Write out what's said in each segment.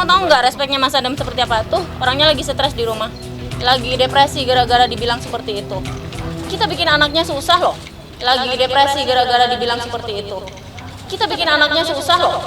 mau tahu nggak respeknya Mas Adam seperti apa? Tuh, orangnya lagi stres di rumah. Lagi depresi gara-gara dibilang seperti itu. Kita bikin anaknya susah loh. Lagi depresi gara-gara dibilang seperti itu. Kita bikin anaknya susah loh.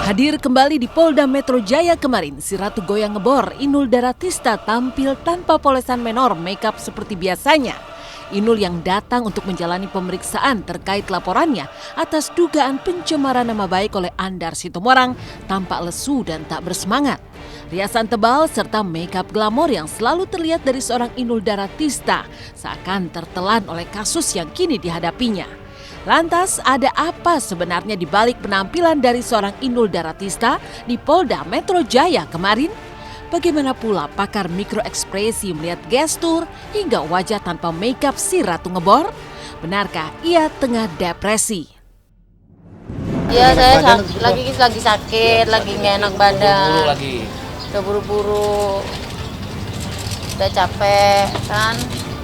Hadir kembali di Polda Metro Jaya kemarin, si Ratu Goyang Ngebor, Inul Daratista tampil tanpa polesan menor makeup seperti biasanya. Inul yang datang untuk menjalani pemeriksaan terkait laporannya atas dugaan pencemaran nama baik oleh Andar Situmorang tampak lesu dan tak bersemangat. Riasan tebal serta makeup glamor yang selalu terlihat dari seorang Inul Daratista seakan tertelan oleh kasus yang kini dihadapinya. Lantas ada apa sebenarnya di balik penampilan dari seorang Inul Daratista di Polda Metro Jaya kemarin? Bagaimana pula pakar mikroekspresi melihat gestur hingga wajah tanpa makeup si Ratu Ngebor? Benarkah ia tengah depresi? Ya saya lagi sakit, lagi nggak enak badan. Udah buru-buru, udah capek kan?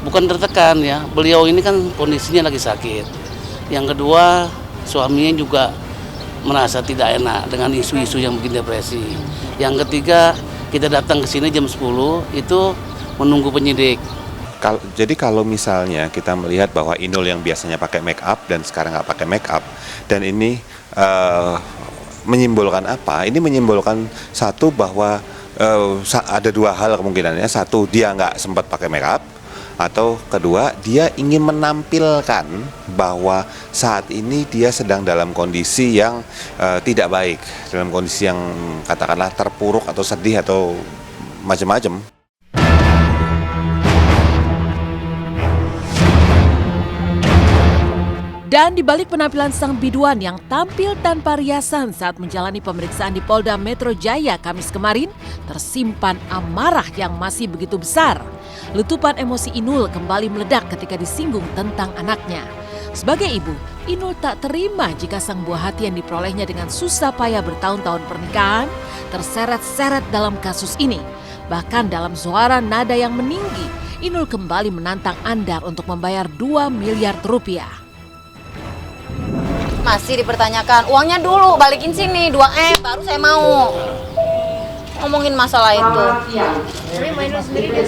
Bukan tertekan ya, beliau ini kan kondisinya lagi sakit. Yang kedua, suaminya juga merasa tidak enak dengan isu-isu yang bikin depresi. Yang ketiga, kita datang ke sini jam 10 itu menunggu penyidik. Jadi kalau misalnya kita melihat bahwa Inul yang biasanya pakai make up dan sekarang nggak pakai make up, dan ini menyimbolkan apa? Ini menyimbolkan satu bahwa ada dua hal kemungkinannya. Satu, dia nggak sempat pakai make up. Atau kedua, dia ingin menampilkan bahwa saat ini dia sedang dalam kondisi yang tidak baik, dalam kondisi yang katakanlah terpuruk atau sedih atau macam-macam. Dan di balik penampilan sang biduan yang tampil tanpa riasan saat menjalani pemeriksaan di Polda Metro Jaya Kamis kemarin, tersimpan amarah yang masih begitu besar. Letupan emosi Inul kembali meledak ketika disinggung tentang anaknya. Sebagai ibu, Inul tak terima jika sang buah hati yang diperolehnya dengan susah payah bertahun-tahun pernikahan terseret-seret dalam kasus ini. Bahkan dalam suara nada yang meninggi, Inul kembali menantang Andar untuk membayar 2 miliar rupiah. Masih dipertanyakan, uangnya dulu balikin sini 2M baru saya mau ngomongin masalah itu.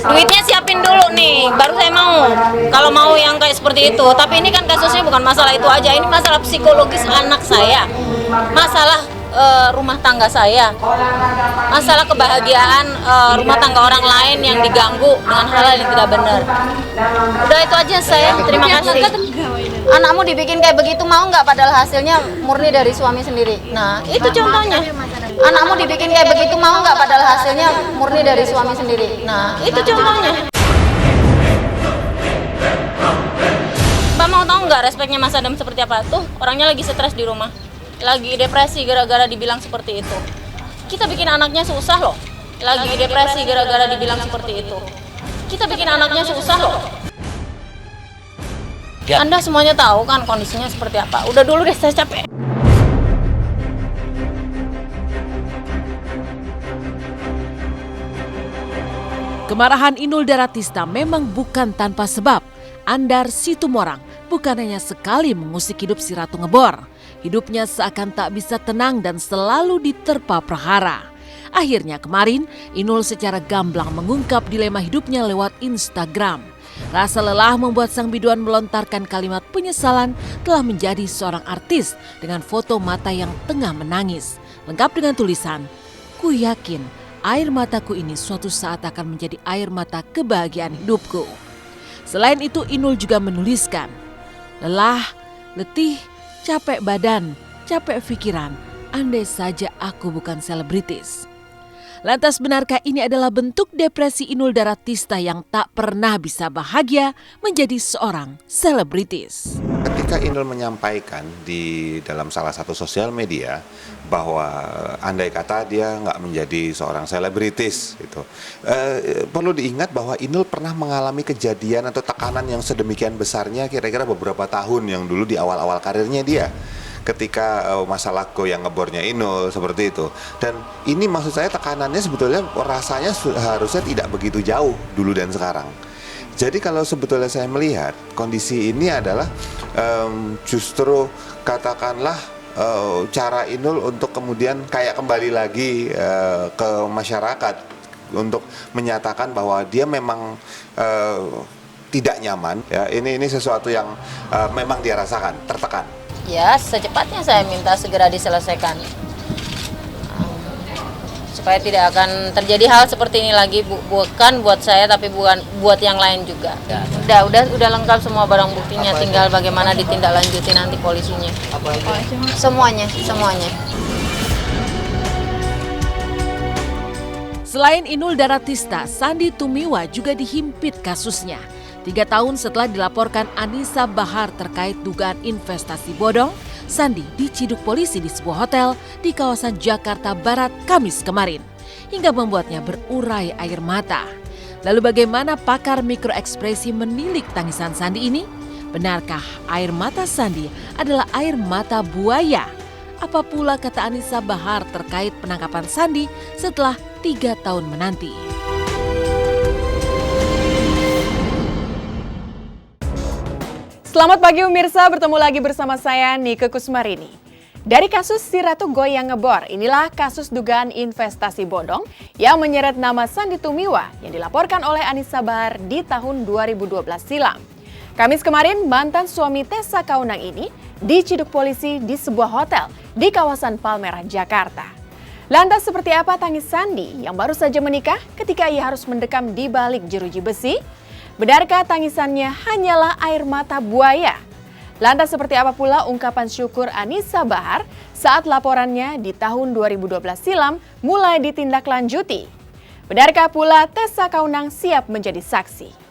Duitnya siapin dulu nih baru saya mau, kalau mau yang kayak seperti itu. Tapi ini kan kasusnya bukan masalah itu aja, ini masalah psikologis anak saya, masalah rumah tangga saya, masalah kebahagiaan rumah tangga orang lain yang diganggu dengan hal-hal yang tidak benar. Udah itu aja saya, terima kasih. Anakmu dibikin kayak begitu mau nggak, padahal hasilnya murni dari suami sendiri. Nah itu contohnya. Anakmu dibikin kayak begitu mau nggak, padahal hasilnya murni dari suami sendiri. Nah itu contohnya. Mbak mau tahu nggak respeknya Mas Adam seperti apa? Tuh, orangnya lagi stres di rumah. Lagi depresi gara-gara dibilang seperti itu. Kita bikin anaknya susah loh. Lagi depresi gara-gara dibilang seperti itu. Kita bikin anaknya susah loh. Ya. Anda semuanya tahu kan kondisinya seperti apa. Udah dulu deh, saya capek. Kemarahan Inul Daratista memang bukan tanpa sebab. Andar Situmorang bukan hanya sekali mengusik hidup si Ratu Ngebor. Hidupnya seakan tak bisa tenang dan selalu diterpa prahara. Akhirnya kemarin, Inul secara gamblang mengungkap dilema hidupnya lewat Instagram. Rasa lelah membuat sang biduan melontarkan kalimat penyesalan telah menjadi seorang artis dengan foto mata yang tengah menangis. Lengkap dengan tulisan, "Ku yakin air mataku ini suatu saat akan menjadi air mata kebahagiaan hidupku." Selain itu, Inul juga menuliskan, "Lelah, letih, capek badan, capek pikiran, andai saja aku bukan selebritis." Lantas benarkah ini adalah bentuk depresi Inul Daratista yang tak pernah bisa bahagia menjadi seorang selebritis? Ketika Inul menyampaikan di dalam salah satu sosial media bahwa andai kata dia nggak menjadi seorang selebritis, gitu, perlu diingat bahwa Inul pernah mengalami kejadian atau tekanan yang sedemikian besarnya kira-kira beberapa tahun yang dulu di awal-awal karirnya dia. Ketika masalah goyang ngebornya Inul seperti itu. Dan ini maksud saya tekanannya sebetulnya rasanya harusnya tidak begitu jauh dulu dan sekarang. Jadi kalau sebetulnya saya melihat kondisi ini adalah justru katakanlah cara Inul untuk kemudian kayak kembali lagi ke masyarakat untuk menyatakan bahwa dia memang tidak nyaman. Ya, ini sesuatu yang memang dia rasakan, tertekan. Ya, secepatnya saya minta segera diselesaikan. Supaya tidak akan terjadi hal seperti ini lagi, bukan buat saya tapi bukan buat yang lain juga. Udah lengkap semua barang buktinya, tinggal bagaimana ditindaklanjuti nanti polisinya. Semuanya. Selain Inul Daratista, Sandi Tumiwa juga dihimpit kasusnya. 3 tahun setelah dilaporkan Anissa Bahar terkait dugaan investasi bodong, Sandi diciduk polisi di sebuah hotel di kawasan Jakarta Barat Kamis kemarin, hingga membuatnya berurai air mata. Lalu bagaimana pakar mikroekspresi menilik tangisan Sandi ini? Benarkah air mata Sandi adalah air mata buaya? Apa pula kata Anissa Bahar terkait penangkapan Sandi setelah 3 tahun menanti? Selamat pagi pemirsa, bertemu lagi bersama saya Nike Kusmarini. Dari kasus si Ratu Goyang Ngebor, inilah kasus dugaan investasi bodong yang menyeret nama Sandi Tumiwa yang dilaporkan oleh Anissa Bahar di tahun 2012 silam. Kamis kemarin, mantan suami Tessa Kaunang ini diciduk polisi di sebuah hotel di kawasan Palmerah, Jakarta. Lantas seperti apa tangis Sandi yang baru saja menikah ketika ia harus mendekam di balik jeruji besi? Benarkah tangisannya hanyalah air mata buaya? Lantas seperti apa pula ungkapan syukur Anissa Bahar saat laporannya di tahun 2012 silam mulai ditindaklanjuti? Benarkah pula Tessa Kaunang siap menjadi saksi?